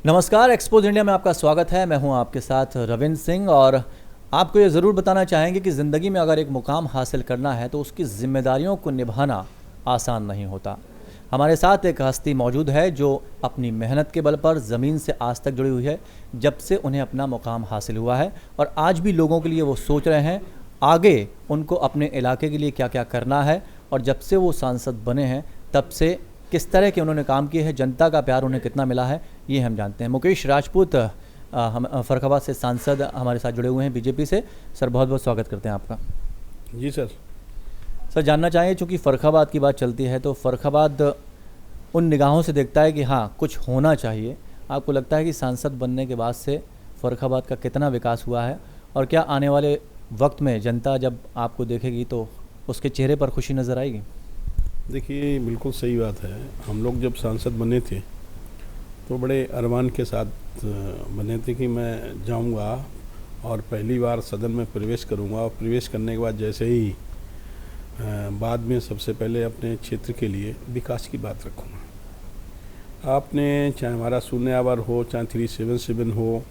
नमस्कार, expose India में आपका स्वागत है। मैं हूं आपके साथ रविंद्र सिंह और आपको ये ज़रूर बताना चाहेंगे कि ज़िंदगी में अगर एक मुकाम हासिल करना है तो उसकी ज़िम्मेदारियों को निभाना आसान नहीं होता। हमारे साथ एक हस्ती मौजूद है जो अपनी मेहनत के बल पर ज़मीन से आज तक जुड़ी हुई है, जब से उन्हें अपना मुकाम हासिल हुआ है और आज भी लोगों के लिए वो सोच रहे हैं आगे उनको अपने इलाके के लिए क्या क्या करना है। और जब से वो सांसद बने हैं तब से किस तरह के उन्होंने काम किए हैं, जनता का प्यार उन्हें कितना मिला है, ये हम जानते हैं। मुकेश राजपूत हम फ़र्रुखाबाद से सांसद हमारे साथ जुड़े हुए हैं बीजेपी से। सर, बहुत बहुत स्वागत करते हैं आपका। जी सर। सर, जानना चाहिए, चूँकि फ़र्रुखाबाद की बात चलती है तो फ़र्रुखाबाद उन निगाहों से देखता है कि हाँ कुछ होना चाहिए। आपको लगता है कि सांसद बनने के बाद से फ़र्रुखाबाद का कितना विकास हुआ है और क्या आने वाले वक्त में जनता जब आपको देखेगी तो उसके चेहरे पर खुशी नज़र आएगी? देखिए, बिल्कुल सही बात है। हम लोग जब सांसद बने थे तो बड़े अरमान के साथ बने थे कि मैं जाऊंगा और पहली बार सदन में प्रवेश करूंगा और प्रवेश करने के बाद जैसे ही बाद में सबसे पहले अपने क्षेत्र के लिए विकास की बात रखूंगा। आपने चाहे हमारा शून्य आवर हो, चाहे 377 हो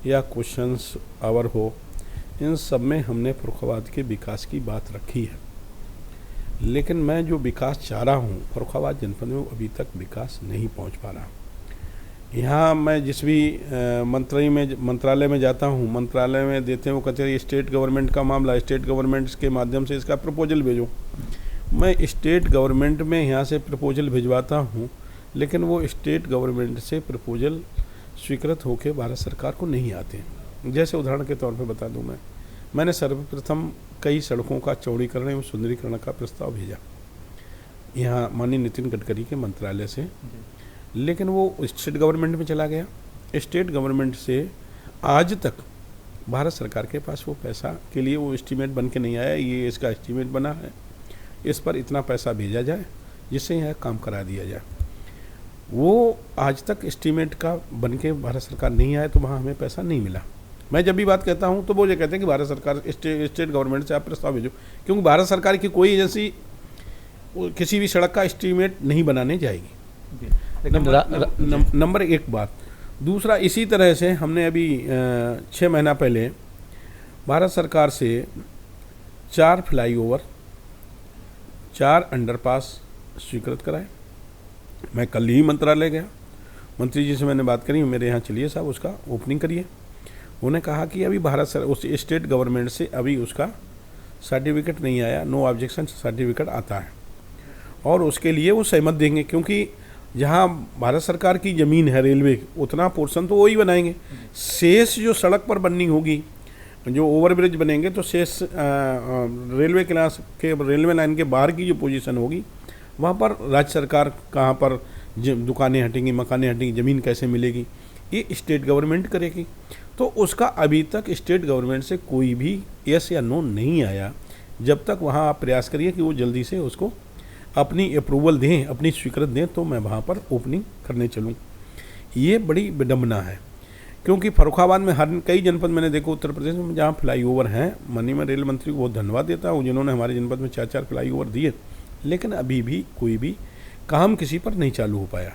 या क्वेश्चंस आवर हो, इन सब में हमने फ़र्रुखाबाद के विकास की बात रखी है। लेकिन मैं जो विकास चाह रहा हूँ फ़र्रुखाबाद जनपद में, वो अभी तक विकास नहीं पहुँच पा रहा। यहाँ मैं जिस भी मंत्रालय में जाता हूँ, मंत्रालय में देते हैं वो कहते हैं स्टेट गवर्नमेंट का मामला, स्टेट गवर्नमेंट के माध्यम से इसका प्रपोजल भेजो। मैं स्टेट गवर्नमेंट में यहाँ से प्रपोजल भिजवाता हूँ, लेकिन वो स्टेट गवर्नमेंट से प्रपोजल स्वीकृत होकर भारत सरकार को नहीं आते। जैसे उदाहरण के तौर पर बता दूँ, मैंने सर्वप्रथम कई सड़कों का चौड़ीकरण एवं सुंदरीकरण का प्रस्ताव भेजा यहाँ माननीय नितिन गडकरी के मंत्रालय से, लेकिन वो स्टेट गवर्नमेंट में चला गया। स्टेट गवर्नमेंट से आज तक भारत सरकार के पास वो पैसा के लिए वो एस्टीमेट बन के नहीं आया। ये इसका एस्टीमेट बना है, इस पर इतना पैसा भेजा जाए जिससे यहाँ काम करा दिया जाए। वो आज तक एस्टीमेट का बन के भारत सरकार नहीं आया तो वहाँ हमें पैसा नहीं मिला। मैं जब भी बात कहता हूँ तो वो ये कहते हैं कि भारत सरकार स्टेट गवर्नमेंट से आप प्रस्ताव भेजो, क्योंकि भारत सरकार की कोई एजेंसी किसी भी सड़क का एस्टीमेट नहीं बनाने जाएगी। नंबर एक बात। दूसरा, इसी तरह से हमने अभी 6 महीना पहले भारत सरकार से 4 फ्लाईओवर, 4 अंडरपास स्वीकृत कराए। मैं कल ही मंत्रालय गया, मंत्री जी से मैंने बात करी, मेरे यहाँ चलिए साहब उसका ओपनिंग करिए। उन्होंने कहा कि अभी उस स्टेट गवर्नमेंट से अभी उसका सर्टिफिकेट नहीं आया, नो ऑब्जेक्शन सर्टिफिकेट आता है और उसके लिए वो सहमत देंगे, क्योंकि जहाँ भारत सरकार की ज़मीन है रेलवे, उतना पोर्शन तो वो ही बनाएंगे। शेष जो सड़क पर बननी होगी, जो ओवरब्रिज बनेंगे, तो शेष रेलवे क्लास के रेलवे लाइन के बाहर की जो पोजीशन होगी वहाँ पर राज्य सरकार कहाँ पर दुकानें हटेंगी, मकानें हटेंगी, ज़मीन कैसे मिलेगी, ये स्टेट गवर्नमेंट करेगी। तो उसका अभी तक स्टेट गवर्नमेंट से कोई भी यस या नो नहीं आया। जब तक वहाँ आप प्रयास करिए कि वो जल्दी से उसको अपनी अप्रूवल दें, अपनी स्वीकृत दें, तो मैं वहाँ पर ओपनिंग करने चलूँ। ये बड़ी विडम्बना है, क्योंकि फ़र्रुखाबाद में हर कई जनपद मैंने देखो उत्तर प्रदेश में जहाँ फ्लाईओवर हैं, माननीय मैं रेल मंत्री को बहुत धन्यवाद देता हूँ जिन्होंने हमारे जनपद में 4-4 फ्लाईओवर दिए, लेकिन अभी भी कोई भी काम किसी पर नहीं चालू हो पाया।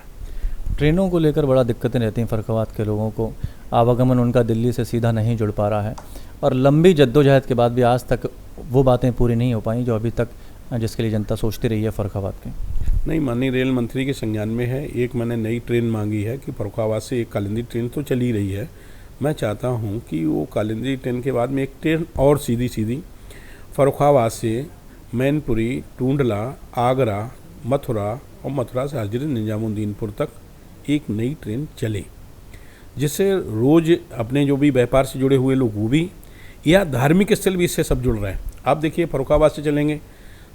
ट्रेनों को लेकर बड़ा दिक्कतें रहती हैं फ़र्रुखाबाद के लोगों को, आवागमन उनका दिल्ली से सीधा नहीं जुड़ पा रहा है और लंबी जद्दोजहद के बाद भी आज तक वो बातें पूरी नहीं हो पाई जो अभी तक जिसके लिए जनता सोचती रही है फ़र्रुखाबाद के। नहीं, माननीय रेल मंत्री के संज्ञान में है। एक मैंने नई ट्रेन मांगी है कि फ़र्रुखाबाद से एक कालिंदी ट्रेन तो चली रही है, मैं चाहता हूँ कि वो कालिंदी ट्रेन के बाद में एक ट्रेन और सीधी फ़र्रुखाबाद से मैनपुरी, टूंडला, आगरा, मथुरा और मथुरा से हज़रत निजामुद्दीनपुर तक एक नई ट्रेन चले, जिससे रोज़ अपने जो भी व्यापार से जुड़े हुए लोग वो भी, या धार्मिक स्थल भी इससे सब जुड़ रहे हैं। आप देखिए, फ़र्रुखाबाद से चलेंगे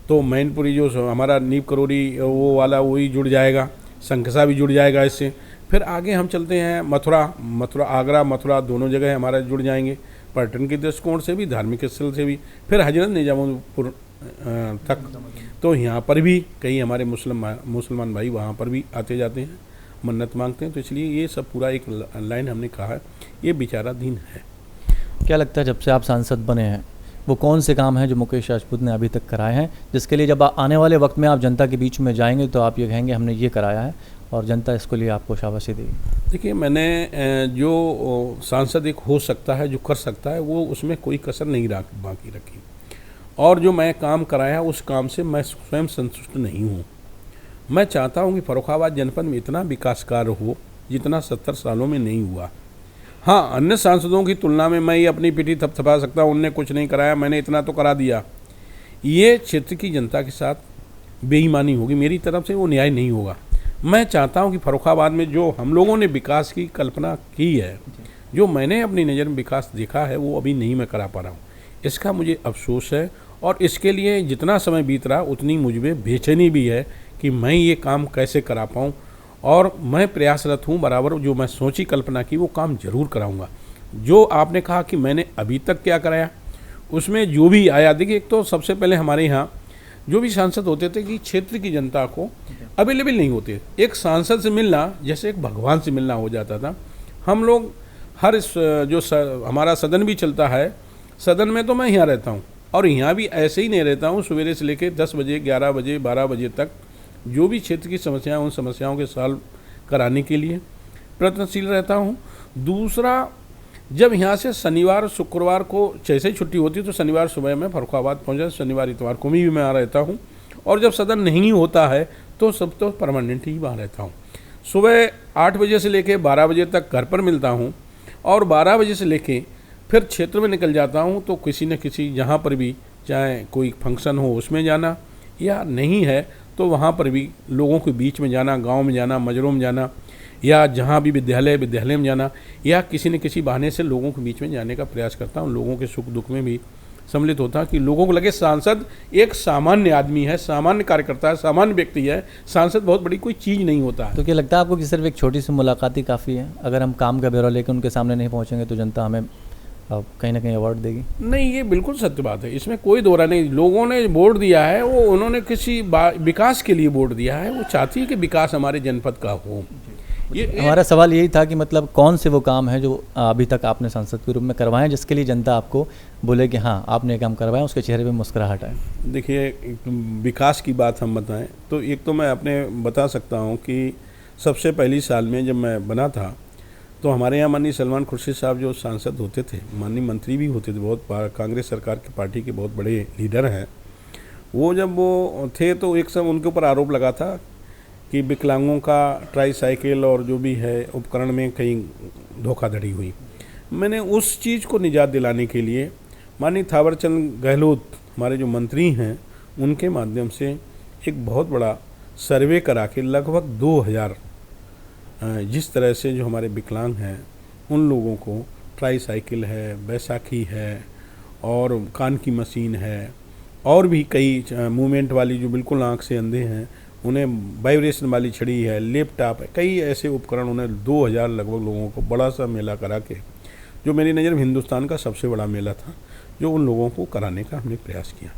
तो मैनपुरी जो हमारा नीम करोड़ी वो वाला वही जुड़ जाएगा, संखसा भी जुड़ जाएगा इससे। फिर आगे हम चलते हैं मथुरा आगरा मथुरा दोनों जगह हमारा जुड़ जाएंगे, पर्यटन के दृष्टिकोण से भी, धार्मिक स्थल से भी। फिर हज़रत निजामुद्दीनपुर तक, तो यहाँ पर भी कई हमारे मुसलमान भाई वहाँ पर भी आते जाते हैं, मन्नत मांगते हैं। तो इसलिए ये सब पूरा एक लाइन हमने कहा है, ये विचाराधीन है। क्या लगता है, जब से आप सांसद बने हैं, वो कौन से काम हैं जो मुकेश राजपूत ने अभी तक कराए हैं, जिसके लिए जब आने वाले वक्त में आप जनता के बीच में जाएंगे तो आप ये कहेंगे हमने ये कराया है और जनता इसके लिए आपको शाबाशी दी? देखिए, मैंने जो सांसद एक हो सकता है, जो कर सकता है, वो उसमें कोई कसर नहीं बाकी रखी, और जो मैं काम कराया उस काम से मैं स्वयं संतुष्ट नहीं हूँ। मैं चाहता हूँ कि फर्रुखाबाद जनपद में इतना विकास कार्य हो जितना 70 सालों में नहीं हुआ। हाँ, अन्य सांसदों की तुलना में मैं ये अपनी पीठी थपथपा सकता हूँ, उनने कुछ नहीं कराया, मैंने इतना तो करा दिया। ये क्षेत्र की जनता के साथ बेईमानी होगी, मेरी तरफ से वो न्याय नहीं होगा। मैं चाहता हूँ कि फर्रुखाबाद में जो हम लोगों ने विकास की कल्पना की है, जो मैंने अपनी नज़र में विकास देखा है, वो अभी नहीं मैं करा पा रहा हूँ। इसका मुझे अफसोस है, और इसके लिए जितना समय बीत रहा उतनी मुझ में बेचैनी भी है कि मैं ये काम कैसे करा पाऊँ, और मैं प्रयासरत हूँ बराबर। जो मैं सोची कल्पना की वो काम जरूर कराऊंगा। जो आपने कहा कि मैंने अभी तक क्या कराया, उसमें जो भी आया, देखिए, एक तो सबसे पहले हमारे यहाँ जो भी सांसद होते थे कि क्षेत्र की जनता को अवेलेबल नहीं होते। एक सांसद से मिलना जैसे एक भगवान से मिलना हो जाता था। हम लोग हर हमारा सदन भी चलता है, सदन में तो मैं यहाँ रहता हूँ, और यहाँ भी ऐसे ही नहीं रहता हूँ। सवेरे से लेकर 10 बजे, 11 बजे, 12 बजे तक जो भी क्षेत्र की समस्याएं, उन समस्याओं के सॉल्व कराने के लिए प्रयत्नशील रहता हूँ। दूसरा, जब यहाँ से शनिवार शुक्रवार को जैसे ही छुट्टी होती है तो शनिवार सुबह में फर्रुखाबाद पहुँचा, शनिवार इतवार को भी मैं आ रहता हूँ, और जब सदन नहीं होता है तो सब तो परमानेंट ही वहाँ रहता हूँ। सुबह 8 बजे से लेकर 12 बजे तक घर पर मिलता हूँ, और 12 बजे से लेके फिर क्षेत्र में निकल जाता हूँ। तो किसी न किसी जहाँ पर भी, चाहे कोई फंक्शन हो उसमें जाना, या नहीं है तो वहाँ पर भी लोगों के बीच में जाना, गांव में जाना, मजरों में जाना, या जहाँ भी विद्यालय में जाना, या किसी न किसी बहाने से लोगों के बीच में जाने का प्रयास करता हूँ। लोगों के सुख दुख में भी सम्मिलित होता कि लोगों को लगे सांसद एक सामान्य आदमी है, सामान्य कार्यकर्ता है, सामान्य व्यक्ति है। सांसद बहुत बड़ी कोई चीज़ नहीं होता है। तो क्या लगता है आपको कि सिर्फ एक छोटी सी मुलाकात ही काफ़ी है? अगर हम काम का ब्यौरा लेकर उनके सामने नहीं पहुँचेंगे तो जनता हमें कहीं ना कहीं अवार्ड देगी? नहीं, ये बिल्कुल सत्य बात है, इसमें कोई दोहरा नहीं। लोगों ने वोट दिया है, वो उन्होंने किसी विकास के लिए वोट दिया है। वो चाहती है कि विकास हमारे जनपद का हो। ये हमारा सवाल यही था कि मतलब कौन से वो काम है जो अभी तक आपने सांसद के रूप में करवाए, जिसके लिए जनता आपको बोले कि हाँ आपने ये काम करवाया, उसके चेहरे पे मुस्कुराहट आए? देखिए, विकास की बात हम बताएं तो एक तो मैं अपने बता सकता हूं कि सबसे पहली साल में जब मैं बना था तो हमारे यहाँ माननीय सलमान खुर्शीद साहब जो सांसद होते थे, माननीय मंत्री भी होते थे, बहुत कांग्रेस सरकार की पार्टी के बहुत बड़े लीडर हैं। वो जब वो थे तो एक समय उनके ऊपर आरोप लगा था कि विकलांगों का ट्राईसाइकिल और जो भी है उपकरण में कहीं धोखाधड़ी हुई। मैंने उस चीज़ को निजात दिलाने के लिए माननीय थावरचंद गहलोत, हमारे जो मंत्री हैं, उनके माध्यम से एक बहुत बड़ा सर्वे करा के लगभग 2000 जिस तरह से जो हमारे विकलांग हैं उन लोगों को ट्राईसाइकिल है, बैसाखी है, और कान की मशीन है, और भी कई मूवमेंट वाली जो बिल्कुल आँख से अंधे हैं उन्हें वाइब्रेशन वाली छड़ी है, लैपटॉप है, कई ऐसे उपकरण उन्हें 2000 लगभग लोगों को बड़ा सा मेला करा के, जो मेरी नज़र में हिंदुस्तान का सबसे बड़ा मेला था, जो उन लोगों को कराने का हमने प्रयास किया।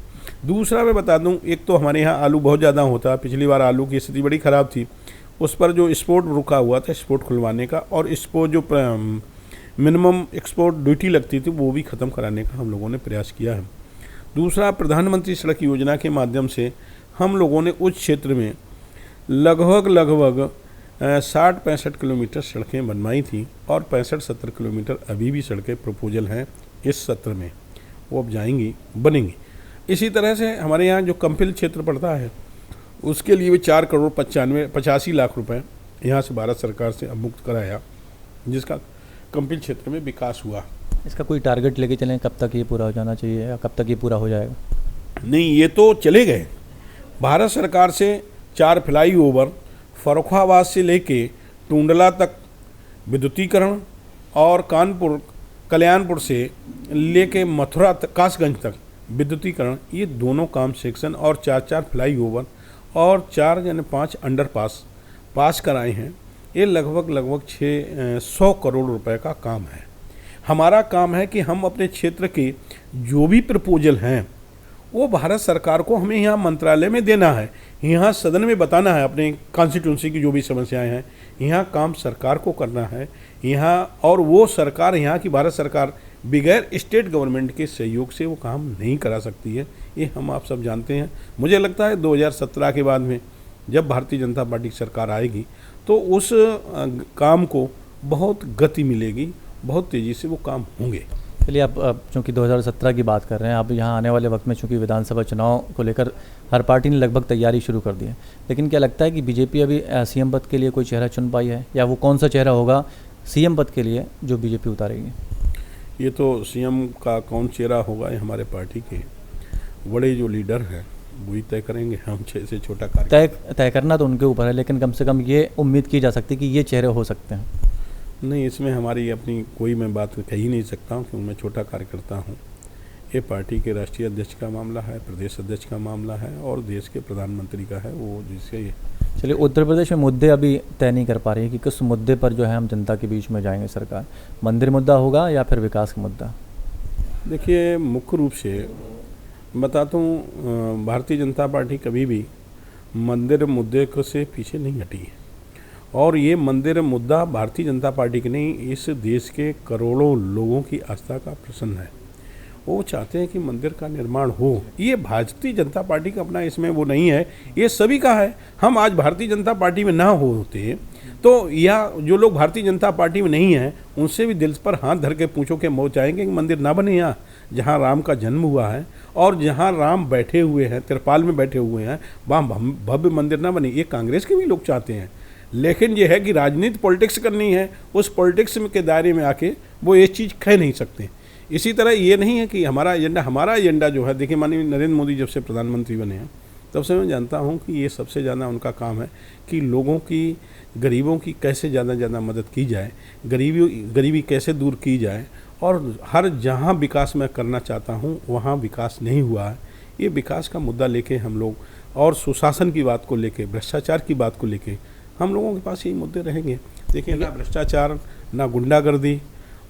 दूसरा मैं बता दूं, एक तो हमारे यहाँ आलू बहुत ज़्यादा होता, पिछली बार आलू की स्थिति बड़ी ख़राब थी, उस पर जो एक्सपोर्ट रुका हुआ था, एक्सपोर्ट खुलवाने का, और एक्सपोर्ट जो मिनिमम एक्सपोर्ट ड्यूटी लगती थी वो भी ख़त्म कराने का हम लोगों ने प्रयास किया है। दूसरा, प्रधानमंत्री सड़क योजना के माध्यम से हम लोगों ने उस क्षेत्र में लगभग 60-65 किलोमीटर सड़कें बनवाई थी, और 65-70 किलोमीटर अभी भी सड़कें प्रपोजल हैं इस सत्र में, वो अब जाएंगी, बनेंगी। इसी तरह से हमारे यहाँ जो कंपिल क्षेत्र पड़ता है उसके लिए भी 4,85 लाख रुपए यहाँ से भारत सरकार से अब मुक्त कराया, जिसका कंपिल क्षेत्र में विकास हुआ। इसका कोई टारगेट लेके चलें, कब तक ये पूरा हो जाना चाहिए या कब तक ये पूरा हो जाएगा? नहीं, ये तो चले गए। भारत सरकार से 4 फ्लाईओवर फर्रुखाबाद से लेके टूंडला तक विद्युतीकरण, और कानपुर कल्याणपुर से लेके मथुरा कासगंज तक विद्युतीकरण, ये दोनों काम सेक्शन, और 4 फ्लाईओवर और 5 अंडरपास पास कराए हैं। ये लगभग 600 करोड़ रुपए का काम है। हमारा काम है कि हम अपने क्षेत्र के जो भी प्रपोजल हैं वो भारत सरकार को हमें यहाँ मंत्रालय में देना है, यहाँ सदन में बताना है अपने कॉन्स्टिट्यूंसी की जो भी समस्याएं हैं, यहाँ काम सरकार को करना है यहाँ, और वो सरकार, यहाँ की भारत सरकार बगैर स्टेट गवर्नमेंट के सहयोग से वो काम नहीं करा सकती है। ये हम आप सब जानते हैं। मुझे लगता है 2017 के बाद में जब भारतीय जनता पार्टी की सरकार आएगी तो उस काम को बहुत गति मिलेगी, बहुत तेज़ी से वो काम होंगे। चलिए, आप चूँकि 2017 की बात कर रहे हैं, आप यहाँ आने वाले वक्त में चूँकि विधानसभा चुनाव को लेकर हर पार्टी ने लगभग तैयारी शुरू कर दी है, लेकिन क्या लगता है कि बीजेपी अभी सीएम पद के लिए कोई चेहरा चुन पाई है, या वो कौन सा चेहरा होगा सीएम पद के लिए जो बीजेपी उतारेगी? ये तो सीएम का कौन चेहरा होगा, ये हमारे पार्टी के बड़े जो लीडर हैं वही तय करेंगे। हम से छोटा कार्य तय करना तो उनके ऊपर है, लेकिन कम से कम ये उम्मीद की जा सकती है कि ये चेहरे हो सकते हैं। नहीं, इसमें हमारी अपनी कोई मैं बात कह ही नहीं सकता हूँ, क्योंकि मैं छोटा कार्यकर्ता हूँ। ये पार्टी के राष्ट्रीय अध्यक्ष का मामला है, प्रदेश अध्यक्ष का मामला है और देश के प्रधानमंत्री का है, वो जिसके ये। चलिए, उत्तर प्रदेश में मुद्दे अभी तय नहीं कर पा रही है कि किस मुद्दे पर जो है हम जनता के बीच में जाएंगे सरकार, मंदिर मुद्दा होगा या फिर विकास का मुद्दा? देखिए, मुख्य रूप से बताता हूँ, भारतीय जनता पार्टी कभी भी मंदिर मुद्दे से पीछे नहीं हटी है, और ये मंदिर मुद्दा भारतीय जनता पार्टी की नहीं, इस देश के करोड़ों लोगों की आस्था का प्रश्न है। वो चाहते हैं कि मंदिर का निर्माण हो। ये भारतीय जनता पार्टी का अपना इसमें वो नहीं है, ये सभी का है। हम आज भारतीय जनता पार्टी में ना होते तो, या जो लोग भारतीय जनता पार्टी में नहीं हैं उनसे भी दिल पर हाथ धर के पूछो कि वो चाहेंगे कि मंदिर ना बने यहाँ, जहाँ राम का जन्म हुआ है और जहाँ राम बैठे हुए हैं, त्रिपाल में बैठे हुए हैं, वहाँ भव्य मंदिर ना बने। ये कांग्रेस के भी लोग चाहते हैं, लेकिन ये है कि राजनीति पॉलिटिक्स करनी है, उस पॉलिटिक्स के दायरे में आके वो ये चीज़ कह नहीं सकते। इसी तरह ये नहीं है कि हमारा एजेंडा जो है, देखिए माननीय नरेंद्र मोदी जब से प्रधानमंत्री बने हैं तब से मैं जानता हूँ कि ये सबसे ज़्यादा उनका काम है कि लोगों की, गरीबों की कैसे ज़्यादा मदद की जाए, गरीबी कैसे दूर की जाए, और हर जहाँ विकास मैं करना चाहता हूँ वहाँ विकास नहीं हुआ है। ये विकास का मुद्दा लेके हम लोग, और सुशासन की बात को लेके, भ्रष्टाचार की बात को लेके हम लोगों के पास यही मुद्दे रहेंगे। देखिए, ना भ्रष्टाचार, ना गुंडागर्दी,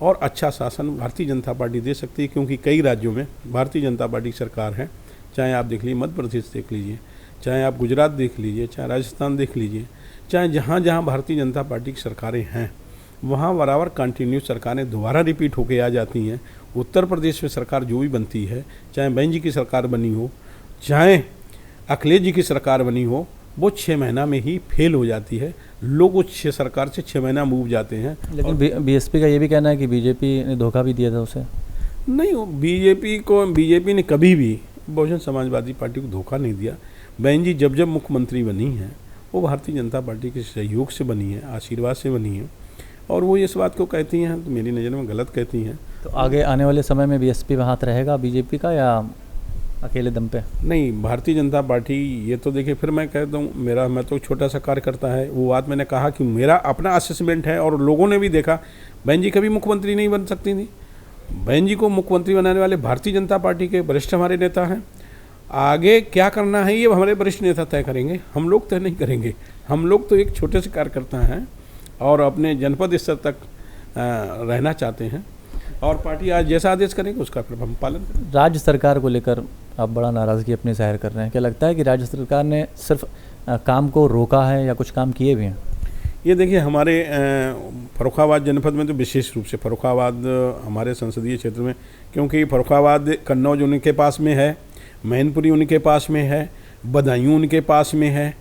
और अच्छा शासन भारतीय जनता पार्टी दे सकती है, क्योंकि कई राज्यों में भारतीय जनता पार्टी की सरकार है। चाहे आप देख लीजिए मध्य प्रदेश देख लीजिए, चाहे आप गुजरात देख लीजिए, चाहे राजस्थान देख लीजिए, चाहे जहाँ जहाँ भारतीय जनता पार्टी की सरकारें हैं वहाँ बराबर कंटिन्यू सरकारें दोबारा रिपीट होके आ जाती हैं। उत्तर प्रदेश में सरकार जो भी बनती है, चाहे बहन जी की सरकार बनी हो, चाहे अखिलेश जी की सरकार बनी हो, वो 6 महीना में ही फेल हो जाती है। लोग उस सरकार से 6 महीना मूव जाते हैं। लेकिन बीएसपी का ये भी कहना है कि बीजेपी ने धोखा भी दिया था उसे। नहीं, बीजेपी ने कभी भी बहुजन समाजवादी पार्टी को धोखा नहीं दिया। बहन जी जब मुख्यमंत्री बनी हैं वो भारतीय जनता पार्टी के सहयोग से बनी है, आशीर्वाद से बनी है, और वो इस बात को कहती हैं तो मेरी नज़र में गलत कहती हैं। तो आगे आने वाले समय में बीएसपी में हाथ रहेगा बीजेपी का, या अकेले दम पे? नहीं, भारतीय जनता पार्टी, ये तो देखिए, फिर मैं कहता हूँ, मैं तो छोटा सा कार्यकर्ता है, वो बात मैंने कहा कि मेरा अपना असेसमेंट है, और लोगों ने भी देखा बहन जी कभी मुख्यमंत्री नहीं बन सकती थी। बहन जी को मुख्यमंत्री बनाने वाले भारतीय जनता पार्टी के वरिष्ठ हमारे नेता हैं। आगे क्या करना है ये हमारे वरिष्ठ नेता तय करेंगे, हम लोग तय नहीं करेंगे। हम लोग तो एक छोटे से कार्यकर्ता हैं और अपने जनपद स्तर तक रहना चाहते हैं, और पार्टी आज जैसा आदेश करेंगे उसका फिर हम पालन करेंगे। राज्य सरकार को लेकर आप बड़ा नाराज़गी अपनी जाहिर कर रहे हैं, क्या लगता है कि राज्य सरकार ने सिर्फ काम को रोका है या कुछ काम किए भी हैं? ये देखिए, हमारे फर्रुखाबाद जनपद में तो विशेष रूप से फर्रुखाबाद हमारे संसदीय क्षेत्र में, क्योंकि फर्रुखाबाद कन्नौज उनके पास में है, मैनपुरी उनके पास में है, बदायूं उनके पास में है,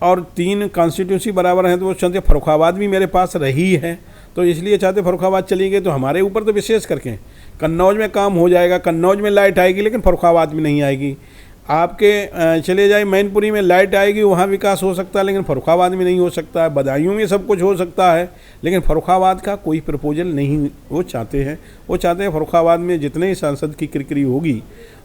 और 3 कॉन्स्टिट्यूंसी बराबर हैं, तो वो चाहते फर्रुखाबाद भी मेरे पास रही है, तो इसलिए चाहते फर्रुखाबाद चली गई। तो हमारे ऊपर तो विशेष करके कन्नौज में काम हो जाएगा, कन्नौज में लाइट आएगी, लेकिन फर्रुखाबाद में नहीं आएगी। आपके चले जाए मैनपुरी में लाइट आएगी, वहाँ विकास हो सकता है, लेकिन फर्रुखाबाद में नहीं हो सकता है। बदायूं में सब कुछ हो सकता है, लेकिन फर्रुखाबाद का कोई प्रपोजल नहीं वो चाहते हैं। वो चाहते हैं फर्रुखाबाद में जितने ही सांसद की किरकिरी होगी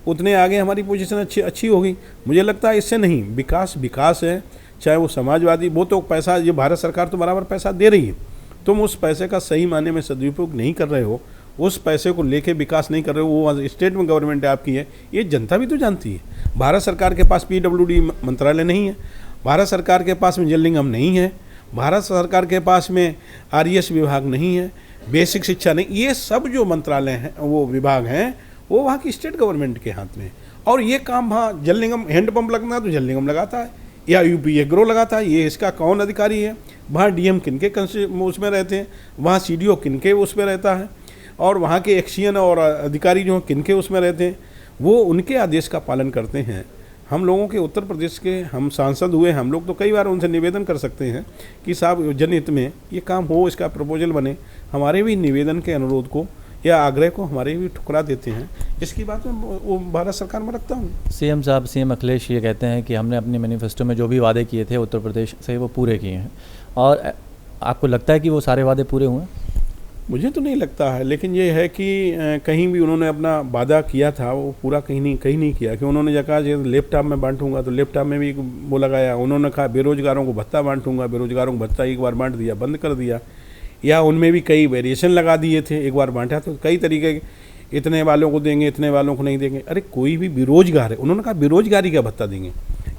उतने आगे हमारी पोजीशन अच्छी होगी। मुझे लगता है इससे नहीं, विकास है, चाहे वो समाजवादी, वो तो पैसा, ये भारत सरकार तो बराबर पैसा दे रही है, तुम उस पैसे का सही मायने में सदुपयोग नहीं कर रहे हो, उस पैसे को लेके विकास नहीं कर रहे हो, वो स्टेट में गवर्नमेंट आपकी है, ये जनता भी तो जानती है। भारत सरकार के पास PWD मंत्रालय नहीं है, भारत सरकार के पास में जल निगम नहीं है, भारत सरकार के पास में RES विभाग नहीं है, बेसिक शिक्षा नहीं, ये सब जो मंत्रालय हैं, वो विभाग हैं, वो वहाँ की स्टेट गवर्नमेंट के हाथ में। और ये काम वहाँ जल निगम, हैंडपम्प लगना है तो जल निगम लगाता है, या UP एग्रो लगाता है, ये इसका कौन अधिकारी है? वहाँ DM किनके उसमें रहते हैं, वहाँ CDO किनके उसमें रहता है, और वहाँ के एक्शियन और अधिकारी जो किनके उसमें रहते हैं, वो उनके आदेश का पालन करते हैं। हम लोगों के उत्तर प्रदेश के हम सांसद हुए, हम लोग तो कई बार उनसे निवेदन कर सकते हैं कि साहब जनहित में ये काम हो, इसका प्रपोजल बने। हमारे भी निवेदन के अनुरोध को या आग्रह को हमारे भी ठुकरा देते हैं। इसकी बात मैं वो भारत सरकार में रखता हूँ। सीएम साहब, सीएम अखिलेश ये कहते हैं कि हमने अपने मैनिफेस्टो में जो भी वादे किए थे उत्तर प्रदेश से वो पूरे किए हैं, और आपको लगता है कि वो सारे वादे पूरे हुए हैं? मुझे तो नहीं लगता है, लेकिन ये है कि कहीं भी उन्होंने अपना वादा किया था वो पूरा कहीं नहीं किया। कि उन्होंने जब कहा लैपटॉप में बांटूंगा तो लैपटॉप में भी वो लगाया। उन्होंने कहा बेरोजगारों को भत्ता बांटूंगा, बेरोजगारों को भत्ता एक बार बांट दिया, बंद कर दिया, या उनमें भी कई वेरिएशन लगा दिए थे। एक बार बांटा तो कई तरीके, इतने वालों को देंगे, इतने वालों को नहीं देंगे। अरे कोई भी बेरोजगार है, उन्होंने कहा बेरोजगारी का भत्ता देंगे।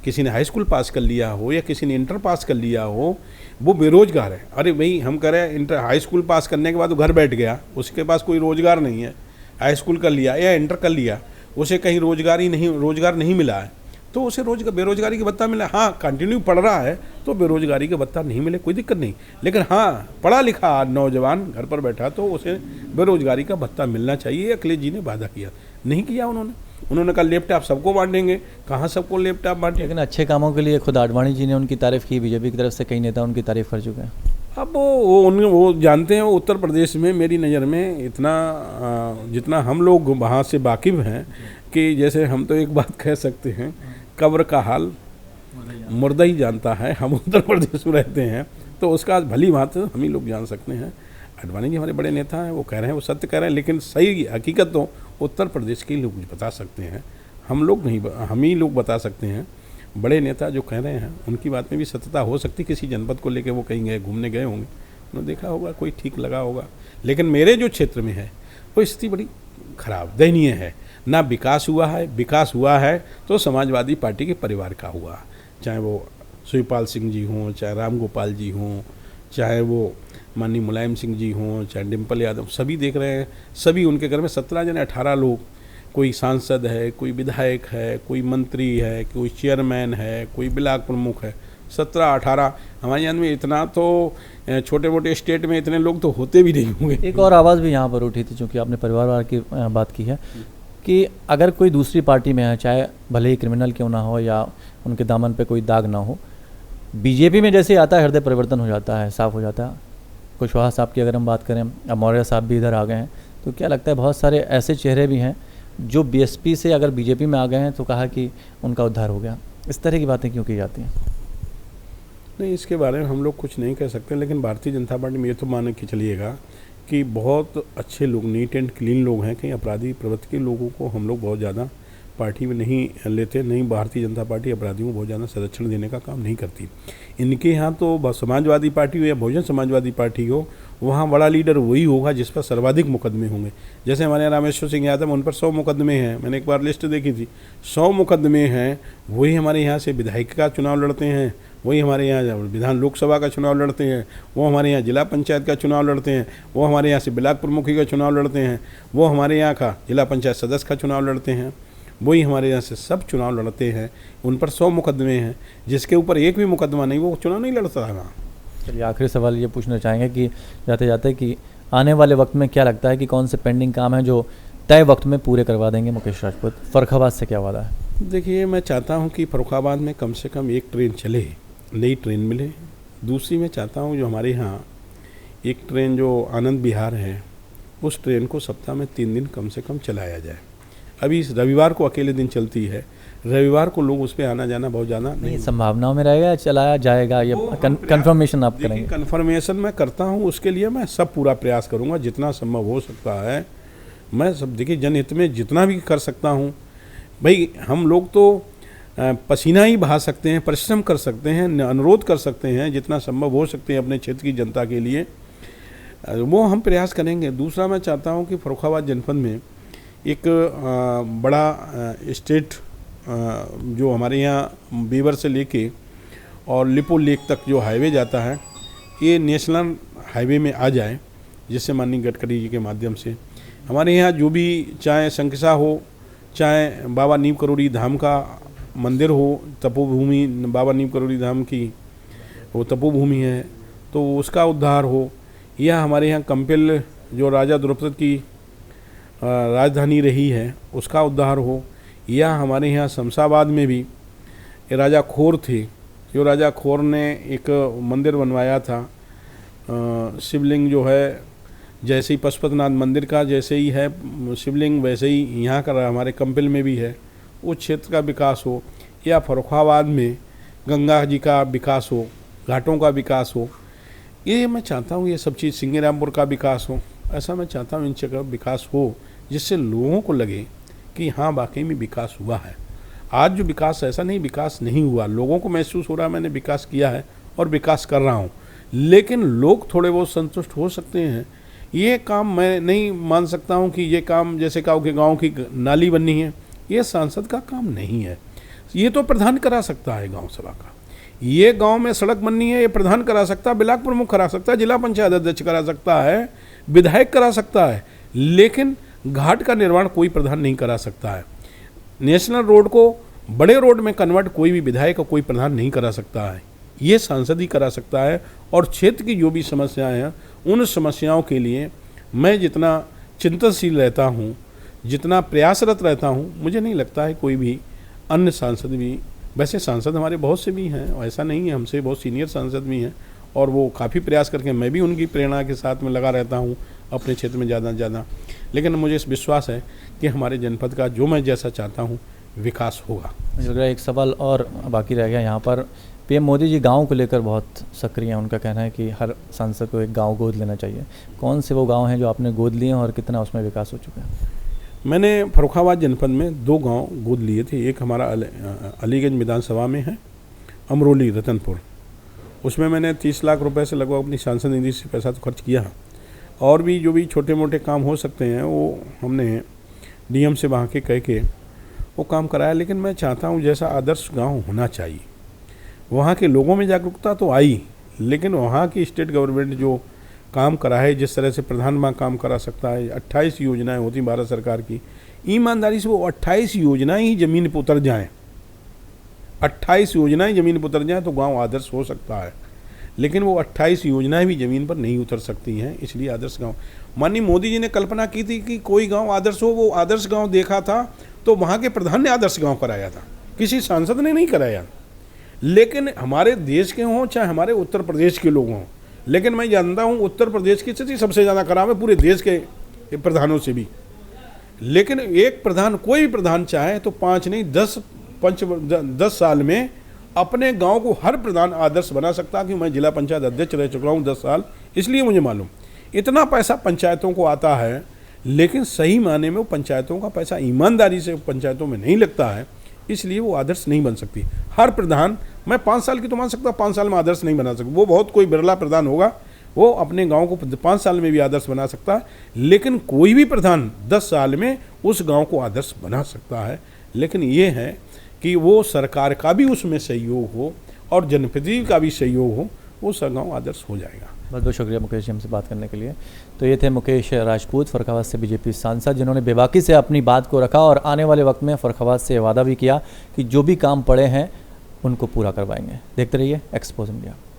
किसी ने हाई स्कूल पास कर लिया हो या किसी ने इंटर पास कर लिया हो, वो बेरोजगार है। अरे भाई हम कह रहे हैं इंटर हाई स्कूल पास करने के बाद वो घर बैठ गया, उसके पास कोई रोजगार नहीं है। हाई स्कूल कर लिया या इंटर कर लिया, उसे कहीं रोजगार नहीं मिला है, तो उसे बेरोजगारी का भत्ता मिला। हाँ, कंटिन्यू पढ़ रहा है तो बेरोजगारी का भत्ता नहीं मिले, कोई दिक्कत नहीं। लेकिन हाँ, पढ़ा लिखा नौजवान घर पर बैठा तो उसे बेरोजगारी का भत्ता मिलना चाहिए। अखिलेश जी ने वादा किया, नहीं किया उन्होंने कहा लैपटॉप सबको बांटेंगे। कहाँ सबको लैपटॉप बांटे? लेकिन अच्छे कामों के लिए खुद आडवाणी जी ने उनकी तारीफ़ की, बीजेपी की तरफ से कई नेता उनकी तारीफ़ कर चुके हैं। अब वो जानते हैं, वो उत्तर प्रदेश में मेरी नज़र में इतना जितना हम लोग वहाँ से वाकिफ़ हैं कि जैसे हम तो एक बात कह सकते हैं, कब्र का हाल मुर्दा ही जानता है। हम उत्तर प्रदेश में रहते हैं तो उसका भली बात हम ही लोग जान सकते हैं। आडवाणी जी हमारे बड़े नेता हैं, वो कह रहे हैं, वो सत्य कह रहे हैं, लेकिन सही हकीकत तो उत्तर प्रदेश के लोग बता सकते हैं, हम लोग नहीं, हम ही लोग बता सकते हैं। बड़े नेता जो कह रहे हैं उनकी बात में भी सत्यता हो सकती। किसी जनपद को लेकर वो कहीं गए, घूमने गए होंगे, उन्होंने देखा होगा, कोई ठीक लगा होगा। लेकिन मेरे जो क्षेत्र में है वो स्थिति बड़ी खराब, दयनीय है। ना विकास हुआ है, विकास हुआ है तो समाजवादी पार्टी के परिवार का हुआ। चाहे वो शिवपाल सिंह जी हों, चाहे राम गोपाल जी हों, चाहे वो माननीय मुलायम सिंह जी हों, चाहे डिम्पल यादव, सभी देख रहे हैं। सभी उनके घर में 17 जन 18 लोग, कोई सांसद है, कोई विधायक है, कोई मंत्री है, कोई चेयरमैन है, कोई ब्लॉक प्रमुख है। 17-18 हमारे यहाँ में इतना तो छोटे मोटे स्टेट में इतने लोग तो होते भी नहीं होंगे। एक और आवाज़ भी यहाँ पर उठी थी, चूँकि आपने परिवार की बात की है, कि अगर कोई दूसरी पार्टी में है, चाहे भले ही क्रिमिनल क्यों ना हो या उनके दामन पे कोई दाग ना हो, बीजेपी में जैसे आता है हृदय परिवर्तन हो जाता है, साफ हो जाता है। कुशवाहा साहब की अगर हम बात करें, अब मौर्य साहब भी इधर आ गए हैं, तो क्या लगता है बहुत सारे ऐसे चेहरे भी हैं जो बीएसपी से अगर बीजेपी में आ गए हैं तो कहा कि उनका उद्धार हो गया। इस तरह की बातें क्यों की जाती हैं? नहीं, इसके बारे में हम लोग कुछ नहीं कह सकते, लेकिन भारतीय जनता पार्टी में ये तो मान के चलिएगा कि बहुत अच्छे लोग, नीट एंड क्लीन लोग हैं। कहीं अपराधी प्रवृत्ति के लोगों को हम लोग बहुत ज़्यादा पार्टी में नहीं लेते। नहीं, भारतीय जनता पार्टी अपराधियों को बहुत ज़्यादा संरक्षण देने का काम नहीं करती। इनके यहाँ तो समाजवादी पार्टी हो या बहुजन समाजवादी पार्टी हो, वहाँ बड़ा लीडर वही होगा जिस पर सर्वाधिक मुकदमे होंगे। जैसे हमारे यहाँ रामेश्वर सिंह यादव, उन पर 100 मुकदमे हैं। मैंने एक बार लिस्ट देखी थी, 100 मुकदमे हैं। वही हमारे यहाँ से विधायक का चुनाव लड़ते हैं, वही हमारे यहाँ विधान लोकसभा का चुनाव लड़ते हैं, वो हमारे यहाँ जिला पंचायत का चुनाव लड़ते हैं, वो हमारे यहाँ से ब्लॉक प्रमुखी का चुनाव लड़ते हैं, वो हमारे यहाँ का जिला पंचायत सदस्य का चुनाव लड़ते हैं, वही हमारे यहाँ से सब चुनाव लड़ते हैं। उन पर 100 मुकदमे हैं। जिसके ऊपर एक भी मुकदमा नहीं, वो चुनाव नहीं लड़ता है। चलिए, आखिरी सवाल ये पूछना चाहेंगे कि जाते जाते कि आने वाले वक्त में क्या लगता है कि कौन से पेंडिंग काम हैं जो तय वक्त में पूरे करवा देंगे मुकेश राजपूत? फर्रुखाबाद से क्या वादा है? देखिए, मैं चाहता हूँ कि फर्रुखाबाद में कम से कम एक ट्रेन चले, नई ट्रेन मिले। दूसरी मैं चाहता हूँ जो हमारे यहाँ एक ट्रेन जो आनंद विहार है, उस ट्रेन को सप्ताह में 3 दिन कम से कम चलाया जाए। अभी इस रविवार को अकेले दिन चलती है, रविवार को लोग उस पर आना जाना बहुत ज़्यादा नहीं। संभावनाओं में रहेगा या चलाया जाएगा, ये कंफर्मेशन आप करेंगे? कंफर्मेशन मैं करता हूँ, उसके लिए मैं सब पूरा प्रयास करूँगा, जितना संभव हो सकता है मैं सब। देखिए, जनहित में जितना भी कर सकता हूँ। भाई, हम लोग तो पसीना ही बहा सकते हैं, परिश्रम कर सकते हैं, अनुरोध कर सकते हैं, जितना संभव हो सकते हैं अपने क्षेत्र की जनता के लिए, वो हम प्रयास करेंगे। दूसरा, मैं चाहता हूँ कि फर्रुखाबाद जनपद में एक बड़ा स्टेट जो हमारे यहाँ बीवर से लेके और लिपो लेक तक जो हाईवे जाता है, ये नेशनल हाईवे में आ जाए, जिससे माननीय गडकरी जी के माध्यम से हमारे यहाँ जो भी, चाहे शंखसा हो, चाहे बाबा नीम करोड़ी धाम का मंदिर हो, तपोभूमि बाबा नीम करोड़ी धाम की वो तपोभूमि है, तो उसका उद्धार हो, या हमारे यहाँ कंपिल जो राजा द्रुपद की राजधानी रही है उसका उद्धार हो, या हमारे यहाँ शमशाबाद में भी राजा खोर थे, जो राजा खोर ने एक मंदिर बनवाया था। शिवलिंग जो है जैसे ही पशुपतिनाथ मंदिर का जैसे ही है शिवलिंग, वैसे ही यहाँ का हमारे कंपिल में भी है। उस क्षेत्र का विकास हो, या फर्रुखाबाद में गंगा जी का विकास हो, घाटों का विकास हो, ये मैं चाहता हूँ। ये सब चीज़ सिंगीरामपुर का विकास हो, ऐसा मैं चाहता हूँ इन जगह विकास हो, जिससे लोगों को लगे कि हाँ वाकई में विकास हुआ है। आज जो विकास ऐसा नहीं विकास नहीं हुआ, लोगों को महसूस हो रहा है मैंने विकास किया है और विकास कर रहा हूँ, लेकिन लोग थोड़े बहुत संतुष्ट हो सकते हैं। ये काम मैं नहीं मान सकता हूँ कि ये काम जैसे कहो कि गाँव की नाली बननी है, ये सांसद का काम नहीं है। ये तो प्रधान करा सकता है गाँव सभा का। ये गांव में सड़क बननी है, ये प्रधान करा सकता है, ब्लॉक प्रमुख करा सकता है, जिला पंचायत अध्यक्ष करा सकता है, विधायक करा सकता है, लेकिन घाट का निर्माण कोई प्रधान नहीं करा सकता है। नेशनल रोड को बड़े रोड में कन्वर्ट कोई भी विधायक और कोई प्रधान नहीं करा सकता है, ये सांसद ही करा सकता है। और क्षेत्र की जो भी समस्याएं हैं, उन समस्याओं के लिए मैं जितना चिंतनशील रहता हूँ, जितना प्रयासरत रहता हूँ, मुझे नहीं लगता है कोई भी अन्य सांसद भी, वैसे सांसद हमारे बहुत से भी हैं, ऐसा नहीं है, हमसे बहुत सीनियर सांसद भी हैं और वो काफ़ी प्रयास करके, मैं भी उनकी प्रेरणा के साथ में लगा रहता हूँ अपने क्षेत्र में ज़्यादा से ज़्यादा। लेकिन मुझे इस विश्वास है कि हमारे जनपद का जो मैं जैसा चाहता हूँ विकास होगा। मुझे लग रहा है एक सवाल और बाकी रह गया यहाँ पर। पीएम मोदी जी गाँव को लेकर बहुत सक्रिय हैं। उनका कहना है कि हर सांसद को एक गाँव गोद लेना चाहिए। कौन से वो गाँव हैं जो आपने गोद लिए हैं और कितना उसमें विकास हो चुका है? मैंने फर्रुखाबाद जनपद में 2 गांव गोद लिए थे। एक हमारा अलीगंज विधानसभा में है, अमरोली रतनपुर, उसमें मैंने 30 लाख रुपए से लगभग अपनी सांसद निधि से पैसा तो खर्च किया। और भी जो भी छोटे मोटे काम हो सकते हैं वो हमने डीएम से वहाँ के कह के वो काम कराया। लेकिन मैं चाहता हूँ जैसा आदर्श गाँव होना चाहिए, वहाँ के लोगों में जागरूकता तो आई, लेकिन वहाँ की स्टेट गवर्नमेंट जो काम करा है, जिस तरह से प्रधान वहाँ काम करा सकता है, 28 योजनाएं होती भारत सरकार की, ईमानदारी से वो 28 योजनाएं ही ज़मीन पर उतर जाएं, 28 योजनाएं ज़मीन पर उतर जाएं तो गांव आदर्श हो सकता है। लेकिन वो 28 योजनाएं भी ज़मीन पर नहीं उतर सकती हैं, इसलिए आदर्श गांव। माननीय मोदी जी ने कल्पना की थी कि कोई गांव आदर्श हो, वो आदर्श गांव देखा था तो वहाँ के प्रधान ने आदर्श गाँव कराया था, किसी सांसद ने नहीं कराया। लेकिन हमारे देश के हों चाहे हमारे उत्तर प्रदेश के लोग हों, लेकिन मैं जानता हूँ उत्तर प्रदेश की स्थिति सबसे ज़्यादा खराब है पूरे देश के प्रधानों से भी। लेकिन एक प्रधान, कोई भी प्रधान चाहे तो 5 नहीं 10 साल में अपने गांव को हर प्रधान आदर्श बना सकता है। कि मैं जिला पंचायत अध्यक्ष रह चुका हूँ 10 साल, इसलिए मुझे मालूम इतना पैसा पंचायतों को आता है, लेकिन सही मायने में वो पंचायतों का पैसा ईमानदारी से पंचायतों में नहीं लगता है, इसलिए वो आदर्श नहीं बन सकती। हर प्रधान, मैं 5 साल की तो मान सकता, 5 साल में आदर्श नहीं बना सकता, वो बहुत कोई बिरला प्रधान होगा, वो अपने गांव को 5 साल में भी आदर्श बना सकता है। लेकिन कोई भी प्रधान 10 साल में उस गांव को आदर्श बना सकता है। लेकिन ये है कि वो सरकार का भी उसमें सहयोग हो और जनप्रतिनिधि का भी सहयोग हो, वो गाँव आदर्श हो जाएगा। बहुत बहुत शुक्रिया मुकेश जी हमसे बात करने के लिए। तो ये थे मुकेश राजपूत, फर्रुखाबाद से बीजेपी सांसद, जिन्होंने बेबाकी से अपनी बात को रखा और आने वाले वक्त में फर्रुखाबाद से वादा भी किया कि जो भी काम पड़े हैं उनको पूरा करवाएंगे। देखते रहिए एक्सपोज इंडिया।